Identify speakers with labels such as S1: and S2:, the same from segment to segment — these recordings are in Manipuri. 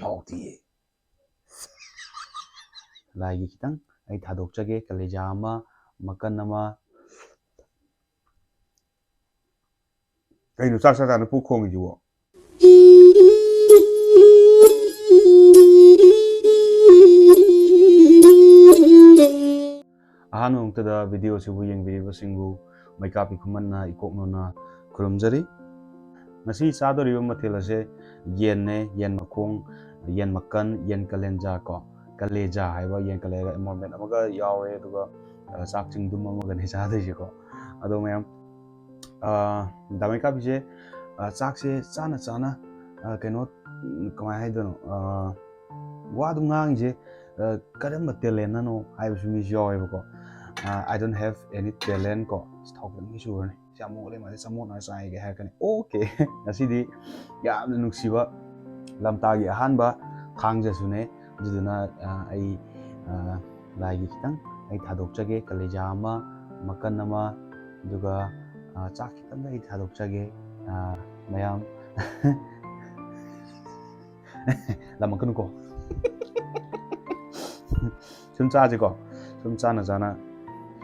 S1: ꯍꯥꯎꯇꯤꯌꯦ ꯂꯥꯏꯒꯤ ꯈꯤꯇꯪ ꯑꯩ ꯊꯥꯗꯣꯛꯆꯒꯦ ꯀꯂꯦꯖꯥ ꯑꯃ ꯃꯀꯟ ꯑꯃ ꯀꯩꯅꯣ ꯆꯥꯛ ꯆꯥꯀꯥꯟꯗ ꯄꯨꯛ ꯈꯣꯡꯉꯤꯁꯤꯕꯣ ꯑꯍꯥꯟꯕ ꯃꯛꯇꯗ ꯚꯤꯗꯤꯑꯣꯁꯤꯕꯨ ꯌꯦꯡꯕꯤꯔꯤꯕꯁꯤꯡꯕꯨ ꯃꯩꯀꯥꯞꯄꯤ ꯈꯨꯃꯟꯅ ꯏꯀꯣꯛꯅꯣꯅ ꯈꯨꯔꯨꯝꯖꯔꯤ ꯉꯁꯤ ꯆꯥꯗꯧꯔꯤꯕ ꯃꯊꯦꯜ ꯑꯁꯦ ꯌꯦꯟꯅꯦ ꯌꯦꯟ ꯃꯈꯣꯡ ꯌꯦꯟ ꯃꯀꯟ ꯌꯦꯟ ꯀꯂꯦꯟꯖꯥ ꯀꯣ ꯀꯂꯦꯖꯥ ꯍꯥꯏꯕ ꯌꯦꯟ ꯀꯂꯦꯖꯥ ꯃꯣꯔꯃꯦꯠ ꯑꯃꯒ ꯌꯥꯎꯔꯦ ꯑꯗꯨꯒ ꯆꯥꯛ ꯆꯤꯡꯗꯨꯝ ꯑꯃꯒꯅꯤ ꯆꯥꯗꯣꯏꯁꯦꯀꯣ ꯑꯗꯣ ꯃꯌꯥꯝ ꯗꯥ ꯃꯩꯀꯥꯞꯄꯤꯁꯦ ꯆꯥꯛꯁꯦ ꯆꯥꯅ ꯆꯥꯅ ꯀꯩꯅꯣ ꯀꯃꯥꯏꯅ ꯍꯥꯏꯗꯣꯏꯅꯣ ꯋꯥꯗꯨ ꯉꯥꯡꯉꯤꯁꯦ ꯀꯔꯝꯕ ꯇꯦꯂꯦꯟꯅꯅꯣ ꯍꯥꯏꯕꯁꯨ ꯃꯤꯁꯨ ꯌꯥꯎꯋꯦꯕꯀꯣ I don't have any talent ko ꯊꯥꯎꯒꯟꯒꯤ ꯁꯨꯔꯅꯤ ꯁꯤ ꯑꯃꯨꯛ ꯂꯩꯃꯗꯤ ꯆꯃꯣꯠꯅ ꯆꯥꯏꯒꯦ ꯍꯥꯏꯔꯛꯀꯅꯤ ꯑꯣꯀꯦ ꯉꯁꯤꯗꯤ ꯌꯥꯝꯅ ꯅꯨꯡꯁꯤꯕ ꯂꯝꯇꯥꯒꯤ ꯑꯍꯥꯟꯕ ꯊꯥꯡꯖꯁꯨꯅꯦ ꯑꯗꯨꯗꯨꯅ ꯑꯩ ꯂꯥꯏꯒꯤ ꯈꯤꯇꯪ ꯑꯩ ꯊꯥꯗꯣꯛꯆꯒꯦ ꯀꯂꯦꯖꯥ ꯑꯃ ꯃꯀꯟ ꯑꯃ ꯑꯗꯨꯒ ꯆꯥꯛ ꯈꯤꯇꯪꯒ ꯑꯩ ꯊꯥꯗꯣꯛꯆꯒꯦ ꯃꯌꯥꯝ ꯂꯥꯝꯃꯛꯀꯅꯨꯀꯣ ꯁꯨꯝ ꯆꯥꯁꯤꯀꯣ ꯁꯨꯝ ꯆꯥꯅ ꯆꯥꯅ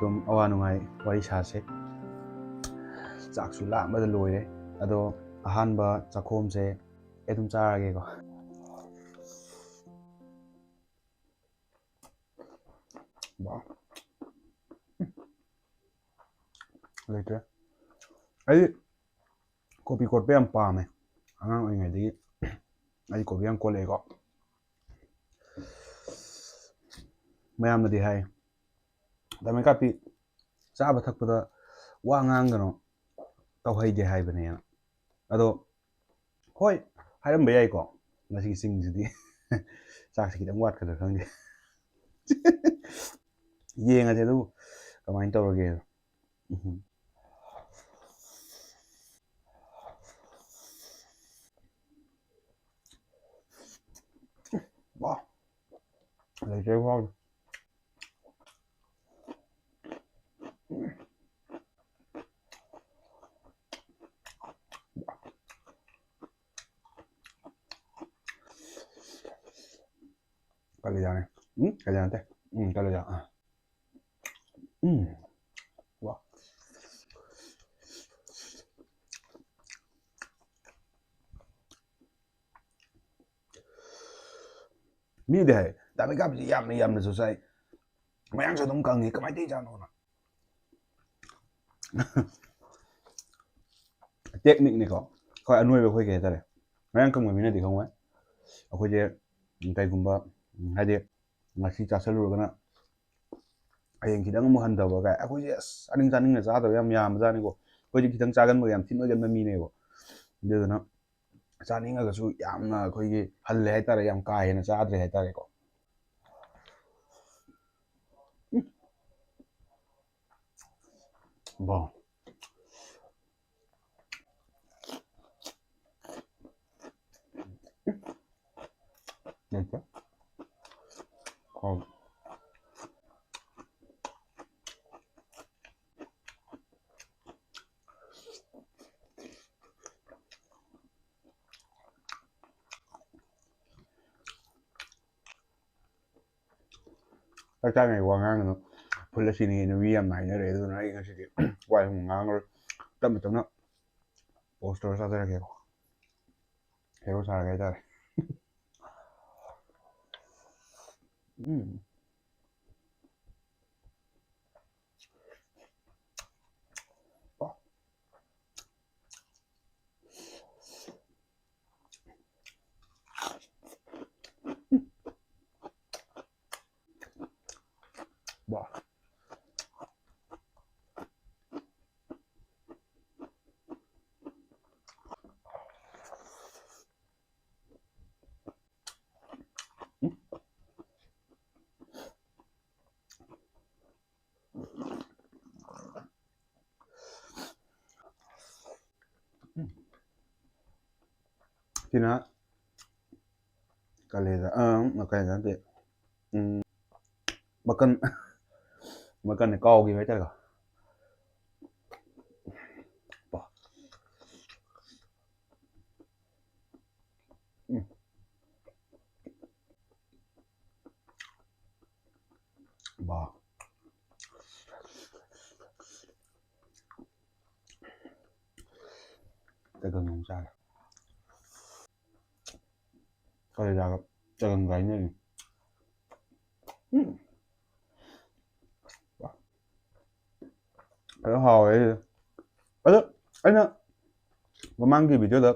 S1: ꯁꯨꯝ ꯑꯋꯥ ꯅꯨꯡꯉꯥꯏ ꯋꯥꯔꯤ ꯁꯥꯁꯦ ꯆꯥꯛꯁꯨ ꯂꯥꯝꯕꯗ ꯂꯣꯏꯔꯦ ꯑꯗꯣ ꯑꯍꯥꯟꯕ ꯆꯥꯛꯈꯣꯝꯁꯦ ꯑꯩ ꯑꯗꯨꯝ ꯆꯥꯔꯒꯦꯀꯣ ꯂꯩꯇ꯭ꯔꯦ ꯑꯩ ꯀꯣꯐꯤ ꯀꯣꯠꯄ ꯌꯥꯝ ꯄꯥꯝꯃꯦ ꯑꯉꯥꯡ ꯑꯣꯏꯔꯤꯉꯩꯗꯒꯤ ꯑꯩ ꯀꯣꯐꯤ ꯌꯥꯝ ꯀꯣꯠꯂꯛꯑꯦꯀꯣ ꯃꯌꯥꯝꯅꯗꯤ ꯍꯥꯏ ꯗꯥ ꯃꯩꯀꯥꯞꯄꯤ ꯆꯥꯕ ꯊꯛꯄꯗ ꯋꯥ ꯉꯥꯡꯒꯅꯣ ꯇꯧꯍꯩꯗꯦ ꯍꯥꯏꯕꯅꯦꯅ ꯑꯗꯣ ꯍꯣꯏ ꯍꯥꯏꯔꯝꯕ ꯌꯥꯏꯀꯣ ꯉꯁꯤꯒꯤ ꯆꯤꯡꯁꯤꯗꯤ ꯆꯥꯛꯁꯤ ꯈꯤꯇꯪ ꯋꯥꯠꯀꯗ꯭ꯔꯥ ꯈꯪꯗꯦ ꯌꯦꯡꯉꯁꯦ ꯑꯗꯨꯕꯨ ꯀꯃꯥꯏꯅ ꯇꯧꯔꯒꯦ ꯋꯥ ꯂꯩꯇ꯭ꯔꯦ ꯐꯥꯎꯗꯦ Kalian kalian teh kalian wah mi deh tapi kap yam na susai mayang sa dum kang ni kamay ti jano na technique ni ko khoi anoi ba khoi ke tare mayang kang mi na di khong wai akhoi je kai gumba hade ngasi chasalurugana ayeng khidang mu han dawa kai akhoi je aning na cha da yam yam ja ni ko khoi je khidang chagan ba yam thin oi gan mi ne bo de na chaninga ga su yamna khoi ge halle hai tare yam ka he na cha dre hai tare ko bon neta ko ta ngai wa ngang no phulla sini no wi yam nai na re do na ai ngasi di wai hung ngang ro tam tam na poster sa dere ke ko hero sa ga tare ba kina kaleza makai na de makan makan ne kau gi mai tare ka ba ꯆꯒꯪ ꯑꯃ ꯆꯥꯔꯦ ꯀꯂꯦꯖꯥꯒ ꯆꯒꯪ ꯀꯥꯏꯅꯔꯤ ꯑꯗꯣ ꯍꯥꯎꯋꯦ ꯑꯗꯣ ꯑꯩꯅ ꯃꯃꯥꯡꯒꯤ ꯚꯤꯗꯤꯑꯣꯗ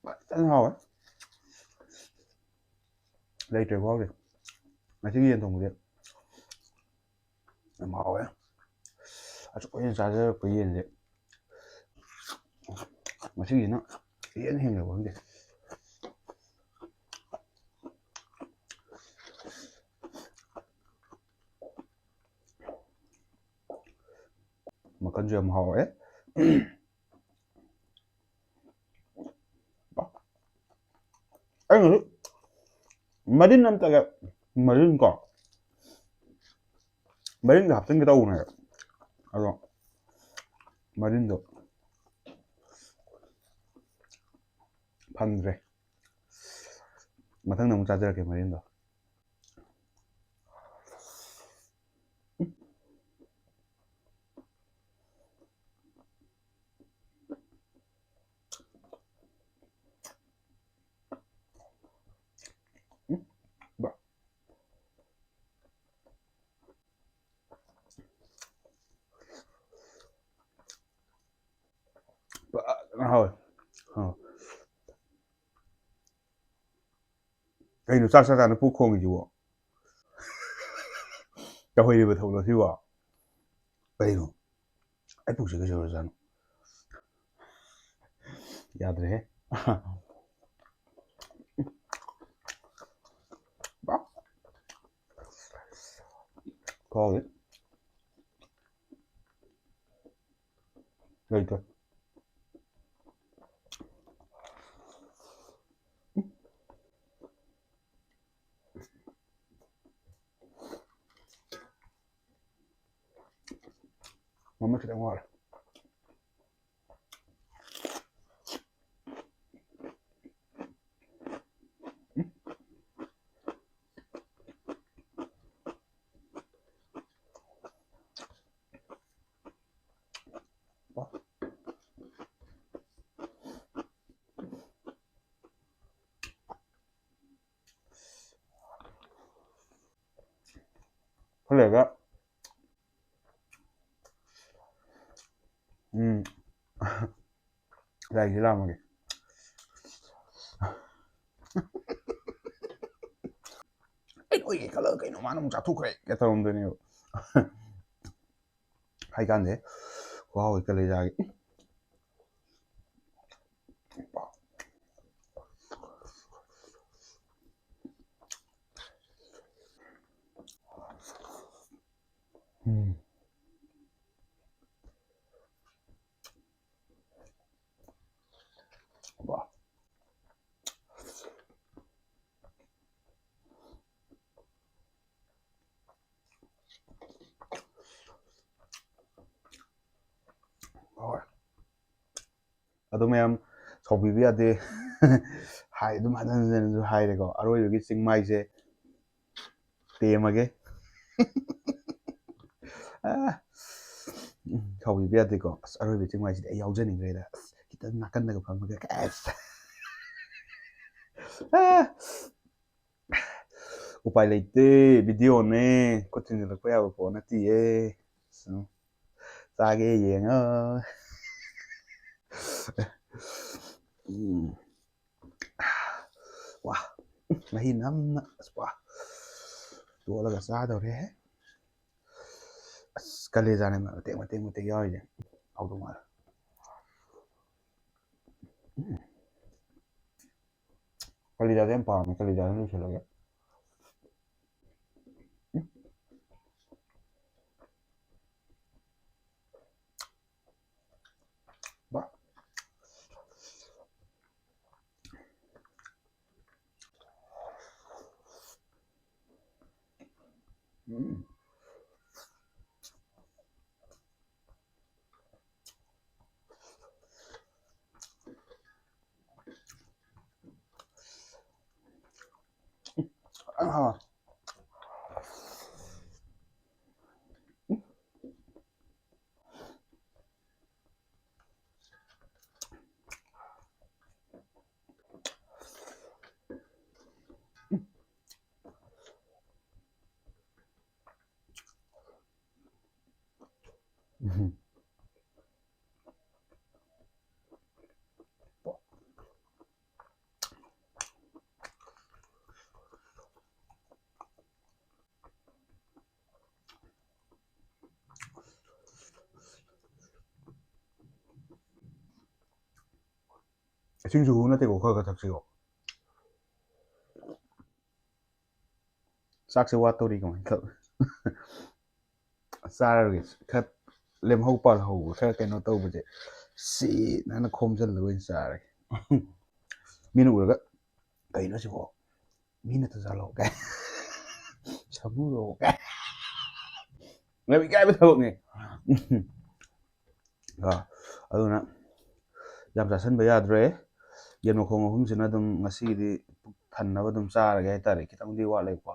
S1: ꯐꯖꯅ ꯍꯥꯎꯋꯦ ꯂꯩꯇ꯭ꯔꯦ ꯐꯥꯎꯗꯦ ꯉꯁꯤꯒꯤ ꯌꯦꯟ ꯊꯣꯡꯕꯗꯤ ꯌꯥꯝ ꯍꯥꯎꯋꯦ ꯑꯁꯨꯛ ꯀꯨꯏꯅ ꯆꯥꯖꯔꯛꯄ ꯌꯦꯟꯁꯦ ꯉꯁꯤꯒꯤꯁꯤꯅ ꯏꯍꯦꯟ ꯍꯦꯟꯅ ꯈꯪꯗꯦ ꯃꯈꯟꯁꯨ ꯌꯥꯝ ꯍꯥꯎꯋꯦ ꯑꯩꯅꯁꯨ ꯃꯔꯤꯟ ꯑꯝꯇꯒ ꯃꯔꯤꯟꯒ ꯍꯥꯞꯆꯤꯟꯒꯦ ꯇꯧꯕꯅꯦꯕ ꯑꯗꯣ ꯃꯔꯤꯟꯗꯣ ꯐꯪꯗ꯭ꯔꯦ ꯃꯊꯪꯗ ꯑꯃꯨꯛ ꯆꯥꯖꯔꯛꯀꯦ ꯃꯔꯤꯟꯗꯣ ꯍꯥꯎꯋꯦ ꯀꯩꯅꯣ ꯆꯥꯛ ꯆꯥꯀꯥꯟꯗ ꯄꯨꯛ ꯈꯣꯡꯉꯤꯁꯤꯕꯣ ꯇꯧꯍꯩꯔꯤꯕ ꯊꯕꯛꯂꯣ ꯁꯤꯕꯣ ꯀꯩꯅꯣ ꯑꯩ ꯄꯨꯛꯁꯦ ꯀꯩꯗꯧꯔꯖꯥꯠꯅꯣ ꯌꯥꯗ꯭ꯔꯦꯍꯦ ꯀꯥꯎꯋꯦ ꯂꯩꯇꯦ ꯃꯃ ꯈꯤꯇꯪ ꯋꯥꯠꯂꯦ ꯈꯜꯂꯒ ꯂꯥꯏꯔꯤꯛꯁꯦ ꯂꯥꯝꯃꯒꯦ ꯑꯩ ꯑꯣꯏꯒꯦ ꯈꯜꯂꯒ ꯀꯩꯅꯣ ꯃꯥꯅ ꯑꯃꯨꯛ ꯆꯥꯊꯣꯛꯈ꯭ꯔꯦ ꯀ ꯇꯧꯔꯝꯗꯣꯏꯅꯦꯕ ꯍꯥꯏꯀꯥꯟꯗꯦ ꯈꯨꯍꯥꯎ ꯀꯂꯦꯖꯥꯒꯤ ꯍꯣꯏ ꯑꯗꯨ ꯃꯌꯥꯝ ꯁꯥꯎꯕꯤꯕ ꯌꯥꯗꯦ ꯍꯥꯏ ꯑꯗꯨꯝ ꯍꯟꯖꯤꯟ ꯍꯟꯖꯤꯟꯁꯨ ꯍꯥꯏꯔꯦꯀꯣ ꯑꯔꯣꯏꯕꯒꯤ ꯆꯤꯡꯃꯥꯏꯁꯦ ꯇꯦꯝꯃꯒꯦ ꯁꯥꯎꯕꯤꯕ ꯌꯥꯗꯦꯀꯣ ꯑꯁ ꯑꯔꯣꯏꯕ ꯆꯤꯡꯃꯥꯏꯁꯤꯗꯤ ꯑꯩ ꯌꯥꯎꯖꯅꯤꯡꯈ꯭ꯔꯦꯗ ꯑꯁ ꯈꯤꯇꯪ ꯅꯥꯀꯟꯗꯒ ꯐꯝꯃꯒ ꯎꯄꯥꯏ ꯂꯩꯇꯦ ꯚꯤꯗꯤꯑꯣꯅꯦ ꯈꯨꯠ ꯊꯤꯟꯖꯤꯜꯂꯛꯄ ꯌꯥꯕ ꯄꯣꯠ ꯅꯠꯇꯤꯌꯦ ꯆꯥꯒꯦ ꯌꯦꯡꯉꯣ ꯋꯥ ꯃꯍꯤ ꯅꯝꯅ ꯑꯁ ꯇꯣꯠꯂꯒ ꯆꯥꯗꯧꯔꯦꯍꯦ ꯑꯁ ꯀꯂꯦꯖꯥꯅꯦ ꯃꯇꯦꯛ ꯃꯇꯦꯛ ꯌꯥꯎꯔꯤꯁꯦ ꯍꯥꯎꯗꯧ ꯃꯥꯜꯂꯦ ꯀꯂꯦꯖꯥꯁꯦ ꯌꯥꯝ ꯄꯥꯝꯃꯦ ꯀꯂꯦꯖꯥꯁꯦ ꯂꯣꯏꯁꯤꯜꯂꯒꯦ ꯏꯁꯤꯡꯁꯨ ꯅꯠꯇꯦꯀꯣ ꯈꯔ ꯊꯛꯁꯤꯀꯣ ꯆꯥꯛꯁꯦ ꯋꯥꯠꯇꯧꯔꯤ ꯀꯃꯥꯏꯅ ꯇꯧ ꯆꯥꯔꯒꯦ ꯈꯔ ꯂꯦꯝꯍꯧ ꯄꯥꯜꯍꯧꯕ ꯈꯔ ꯀꯩꯅꯣ ꯇꯧꯕꯁꯦ ꯁꯤꯅ ꯈꯣꯝꯖꯤꯜꯂꯒ ꯑꯣꯏꯅ ꯆꯥꯔꯒꯦ ꯃꯤꯅ ꯎꯔꯒ ꯀꯩꯅꯣ ꯁꯤꯕꯣ ꯃꯤꯅ ꯇꯨꯖꯥꯜꯂꯣ ꯀꯥꯏ ꯁꯥꯃꯨꯔꯣ ꯀꯥꯏ ꯌꯥꯝ ꯏꯀꯥꯏꯕ ꯊꯕꯛꯅꯦ ꯑꯗꯨꯅ ꯌꯥꯝ ꯆꯥꯁꯤꯟꯕ ꯌꯥꯗ꯭ꯔꯦ ꯌꯦꯟ ꯃꯈꯣꯡ ꯑꯍꯨꯝꯁꯤꯅ ꯑꯗꯨꯝ ꯉꯁꯤꯒꯤꯗꯤ ꯄꯨꯛ ꯊꯟꯅꯕ ꯑꯗꯨꯝ ꯆꯥꯔꯒꯦ ꯍꯥꯏꯇꯥꯔꯦ ꯈꯤꯇꯪꯗꯤ ꯋꯥꯠꯂꯦꯀꯣ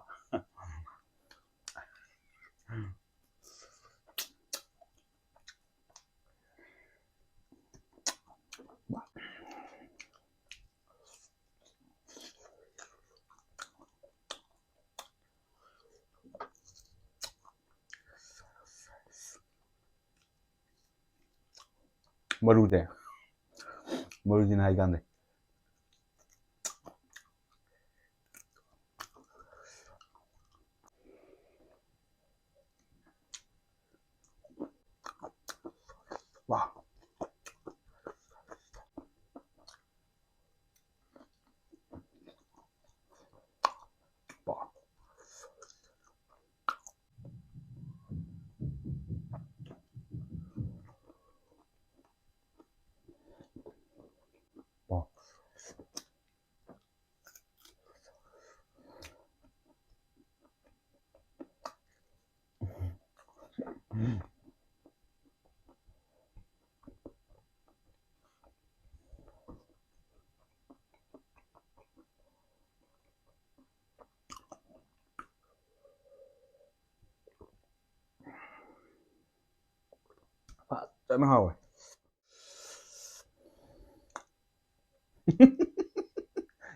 S1: ꯃꯔꯨꯁꯤꯅ ꯍꯥꯏ ꯀꯥꯟꯗ 와. 와. 와. ꯐꯖꯅ ꯍꯥꯎꯋꯦ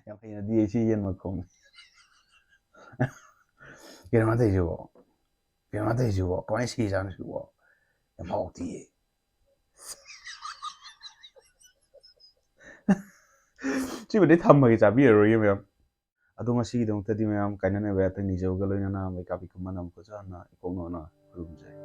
S1: ꯌꯥꯝ ꯍꯩꯅꯗꯤꯌꯦ ꯁꯤ ꯌꯦꯟ ꯃꯈꯣꯡ ꯀꯩꯅꯣ ꯇꯧꯔꯤꯁꯤꯕꯣ ꯀꯩꯅꯣ ꯇꯧꯔꯤꯁꯤꯕꯣ ꯀꯃꯥꯏꯅ ꯁꯤꯖꯥꯠꯅꯣ ꯁꯤꯕꯣ ꯌꯥꯝ ꯍꯥꯎꯇꯤꯌꯦ ꯁꯤꯕꯨꯗꯤ ꯊꯝꯃꯒꯦ ꯆꯥꯕꯤꯔꯔꯣꯏꯒꯦ ꯃꯌꯥꯝ ꯑꯗꯣ ꯉꯁꯤꯒꯤꯗꯃꯛꯇꯗꯤ ꯃꯌꯥꯝ ꯀꯥꯏꯅꯅꯕ ꯌꯥꯊꯪ ꯅꯤꯖꯕꯒ ꯂꯣꯏꯅꯅ ꯃꯩꯀꯥꯞꯄꯤ ꯈꯨꯃꯟ ꯑꯃꯨꯛ ꯐꯖꯅ ꯏꯀꯣꯛꯅꯅ ꯈꯨꯔꯨꯝꯖꯩ